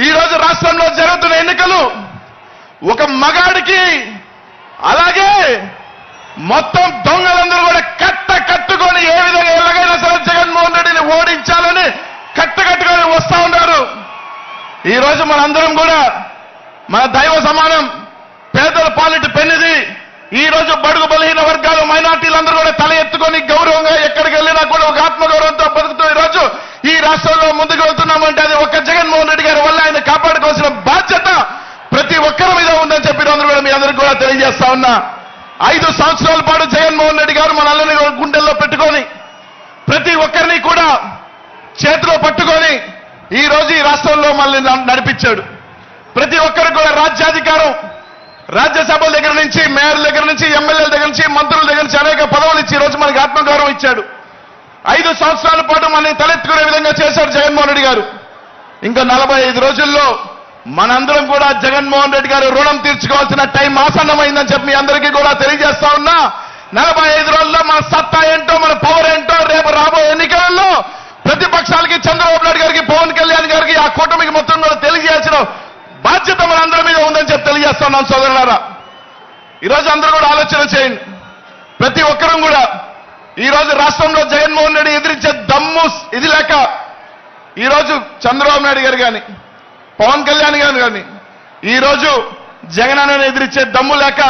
ఈ రోజు రాష్ట్రంలో జరుగుతున్న ఎన్నికలు ఒక మగాడికి అలాగే మొత్తం దొంగలందరూ కూడా కట్టుకొని ఏ విధంగా ఎలాగైనా సరే జగన్మోహన్ రెడ్డిని ఓడించాలని కట్టుకొని వస్తా ఉన్నారు. ఈ రోజు మనందరం కూడా మన దైవ సమానం పేదల పాలిటి పెన్నిది. ఈ రోజు బడుగు బలహీన వర్గాలు మైనార్టీలందరూ కూడా తల ఎత్తుకొని గౌరవంగా ఎక్కడికి వెళ్ళినా కూడా ఒక ఆత్మగౌరవంతో బతుకుతూ ఈ రోజు ఈ రాష్ట్రంలో ముందుకు వెళ్తున్నామంటే అది ఒక్క జగన్మోహన్ రెడ్డి గారి వల్ల ఆయన కాపాడుకోవాల్సిన బాధ్యత ప్రతి ఒక్కరి మీద ఉందని చెప్పి అందరూ కూడా మీ అందరికీ కూడా తెలియజేస్తా ఉన్నా. 5 సంవత్సరాల పాటు జగన్మోహన్ రెడ్డి గారు మనల్ని గుండెల్లో పెట్టుకొని ప్రతి ఒక్కరిని కూడా చేతిలో పట్టుకొని ఈ రోజు ఈ రాష్ట్రంలో మనల్ని నడిపించాడు. ప్రతి ఒక్కరికి కూడా రాజ్యాధికారం రాజ్యసభ దగ్గర నుంచి మేయర్ దగ్గర నుంచి ఎమ్మెల్యేల దగ్గర నుంచి మంత్రుల దగ్గర నుంచి అనేక పదవులు ఇచ్చి ఈ రోజు మనకి ఆత్మగౌరవం ఇచ్చాడు. 5 సంవత్సరాల పాటు మనల్ని తలెత్తుకునే విధంగా చేశాడు జగన్మోహన్ రెడ్డి గారు. ఇంకా 45 రోజుల్లో మనందరం కూడా జగన్మోహన్ రెడ్డి గారు రుణం తీర్చుకోవాల్సిన టైం ఆసన్నమైందని చెప్పి మీ అందరికీ కూడా తెలియజేస్తా ఉన్నా. 45 రోజుల్లో మన సత్తా ఏంటో మన పవర్ ఏంటో రేపు రాబోయే ఎన్నికలలో ప్రతిపక్షాలకి చంద్రబాబు నాయుడు గారికి పవన్ కళ్యాణ్ గారికి ఆ కూటమికి మొత్తం కూడా తెలియజేయాల్సిన బాధ్యత మనందరి మీద ఉందని చెప్పి తెలియజేస్తా ఉన్నాం సోదరులారా. ఈరోజు అందరూ కూడా ఆలోచన చేయండి. ప్రతి ఒక్కరూ కూడా ఈరోజు రాష్ట్రంలో జగన్మోహన్ రెడ్డి ఎదిరించే దమ్ము ఇది లేక ఈరోజు చంద్రబాబు నాయుడు గారు కానీ పవన్ కళ్యాణ్ గారు కానీ ఈరోజు జగన్ అన్నని ఎదిరించే దమ్ము లేక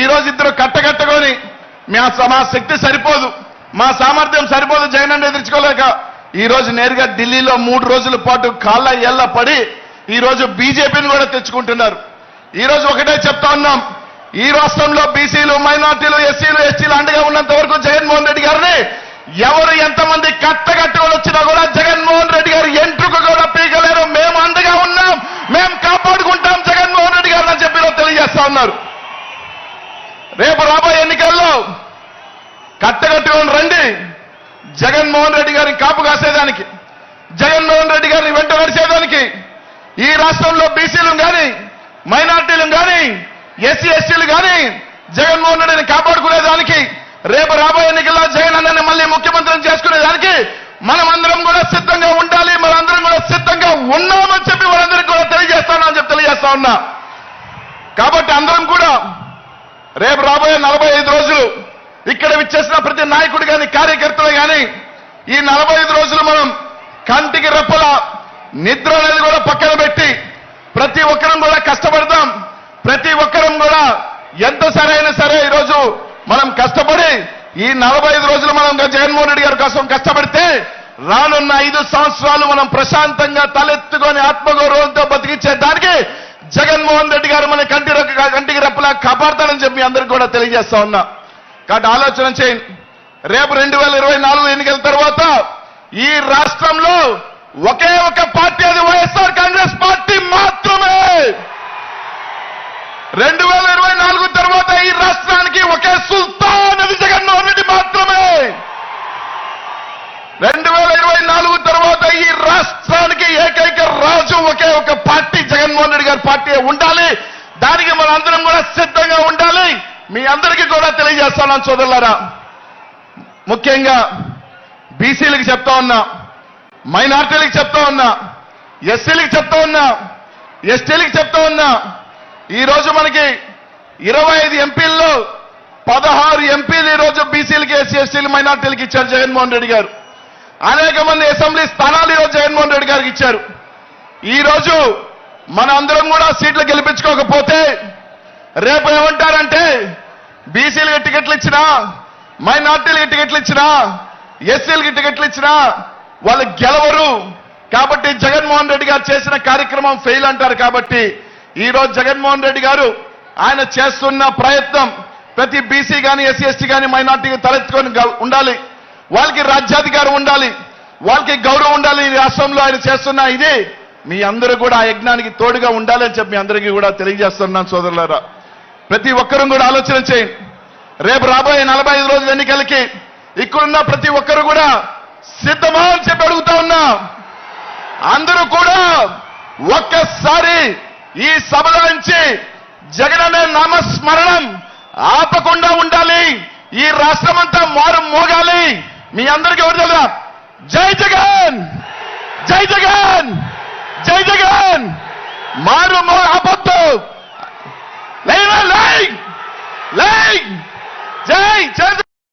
ఈరోజు ఇద్దరు కట్టగట్టుకొని మా శక్తి సరిపోదు మా సామర్థ్యం సరిపోదు జగన్ అన్న ఎదిరించుకోలేక ఈరోజు నేరుగా ఢిల్లీలో 3 రోజుల పాటు కాళ్ళ ఏళ్ల పడి ఈరోజు బీజేపీని కూడా తెచ్చుకుంటున్నారు. ఈరోజు ఒకటే చెప్తా ఉన్నాం, ఈ రాష్ట్రంలో బీసీలు మైనార్టీలు ఎస్సీలు ఎస్టీలు అండగా ఉన్నంత వరకు జగన్మోహన్ రెడ్డి గారిని ఎవరు ఎంతమంది కట్టగట్టుకొని వచ్చినా కూడా జగన్మోహన్ రెడ్డి గారు ఎంట్రుక కూడా పీకలేరు. మేము అండగా ఉన్నాం, మేము కాపాడుకుంటాం జగన్మోహన్ రెడ్డి గారు అని చెప్పి తెలియజేస్తా ఉన్నారు. రేపు రాబోయే ఎన్నికల్లో కట్టగట్టుకొని రండి. జగన్మోహన్ రెడ్డి గారిని కాపు కాసేదానికి జగన్మోహన్ రెడ్డి గారిని వెంట నడిచేదానికి ఈ రాష్ట్రంలో బీసీలు కానీ మైనార్టీలు కానీ ఎస్సీ ఎస్టీలు కానీ జగన్మోహన్ రెడ్డిని కాపాడుకునేదానికి రేపు రాబోయే ఎన్నికల్లో జగన్ అన్నని మళ్ళీ ముఖ్యమంత్రిని చేసుకునేదానికి మనమందరం కూడా సిద్ధంగా ఉండాలి. మనందరం కూడా సిద్ధంగా ఉన్నామని చెప్పి వాళ్ళందరికీ కూడా తెలియజేస్తానని చెప్పి తెలియజేస్తా ఉన్నా. కాబట్టి అందరం కూడా రేపు రాబోయే 45 రోజులు ఇక్కడ విచ్చేసిన ప్రతి నాయకుడు కానీ కార్యకర్తలు కానీ ఈ 45 రోజులు మనం కంటికి రెప్పల నిద్ర అనేది కూడా పక్కన పెట్టి ప్రతి ఒక్కరం కూడా కష్టపడతాం. ప్రతి ఒక్కరం కూడా ఎంత సరైన సరే ఈరోజు మనం కష్టపడి ఈ 45 రోజులు మనం జగన్మోహన్ రెడ్డి గారి కోసం కష్టపడితే రానున్న 5 సంవత్సరాలు మనం ప్రశాంతంగా తలెత్తుకొని ఆత్మగౌరవంతో బతికించేదానికి జగన్మోహన్ రెడ్డి గారు మన కంటికి రెప్పలా కాపాడతానని చెప్పి అందరికీ కూడా తెలియజేస్తా ఉన్నా. కాబట్టి ఆలోచన చేయండి. రేపు 2024 ఎన్నికల తర్వాత ఈ రాష్ట్రంలో ఒకే ఒక పార్టీ, అది వైఎస్ఆర్ కాంగ్రెస్ పార్టీ మాత్రమే. 2024 తర్వాత ఈ రాష్ట్రానికి ఒకే సుల్తాన్, అది జగన్మోహన్ రెడ్డి మాత్రమే. 2024 తర్వాత ఈ రాష్ట్రానికి ఏకైక రాజు ఒకే ఒక పార్టీ, జగన్మోహన్ రెడ్డి గారి పార్టీ ఉండాలి. దానికి మన అందరం కూడా సిద్ధంగా ఉండాలి. మీ అందరికీ కూడా తెలియజేస్తాను సోదరులారా. ముఖ్యంగా బీసీలకు చెప్తా ఉన్నా, మైనార్టీలకు చెప్తా ఉన్నా, ఎస్సీలకు చెప్తా ఉన్నా, ఎస్టీలకు చెప్తా ఉన్నా. ఈ రోజు మనకి 25 ఎంపీల్లో 16 ఎంపీలు ఈ రోజు బీసీలకి ఎస్సీ ఎస్టీలు మైనార్టీలకు ఇచ్చారు జగన్మోహన్ రెడ్డి గారు. అనేక మంది అసెంబ్లీ స్థానాలు ఈరోజు జగన్మోహన్ రెడ్డి గారికి ఇచ్చారు. ఈ రోజు మన అందరం కూడా సీట్లు గెలిపించుకోకపోతే రేపు ఏమంటారంటే బీసీలకి టికెట్లు ఇచ్చినా, మైనార్టీలకి టికెట్లు ఇచ్చినా, ఎస్సీలకి టికెట్లు ఇచ్చినా వాళ్ళు గెలవరు. కాబట్టి జగన్మోహన్ రెడ్డి గారు చేసిన కార్యక్రమం ఫెయిల్ అంటారు. కాబట్టి ఈ రోజు జగన్మోహన్ రెడ్డి గారు ఆయన చేస్తున్న ప్రయత్నం ప్రతి బీసీ కానీ ఎస్సీ ఎస్టీ కానీ మైనార్టీకి తలెత్తుకొని ఉండాలి. వాళ్ళకి రాజ్యాధికారం ఉండాలి, వాళ్ళకి గౌరవం ఉండాలి. ఈ రాష్ట్రంలో ఆయన చేస్తున్న ఇది మీ అందరూ కూడా ఆ యజ్ఞానికి తోడుగా ఉండాలని చెప్పి మీ అందరికీ కూడా తెలియజేస్తున్నాను సోదరులారా. ప్రతి ఒక్కరూ కూడా ఆలోచన చేయండి. రేపు రాబోయే 45 రోజుల ఎన్నికలకి ఇక్కడున్న ప్రతి ఒక్కరు కూడా సిద్ధమా అని చెప్పి అడుగుతా ఉన్నా. అందరూ కూడా ఒక్కసారి ఈ సభలో నుంచి జగన్ అనే నామస్మరణం ఆపకుండా ఉండాలి. ఈ రాష్ట్రం అంతా మారు మోగాలి. మీ అందరికీ ఎవరు తెలుసా? జై జగన్, జై జగన్, జై జగన్ మారు ఆపొద్దు లై జై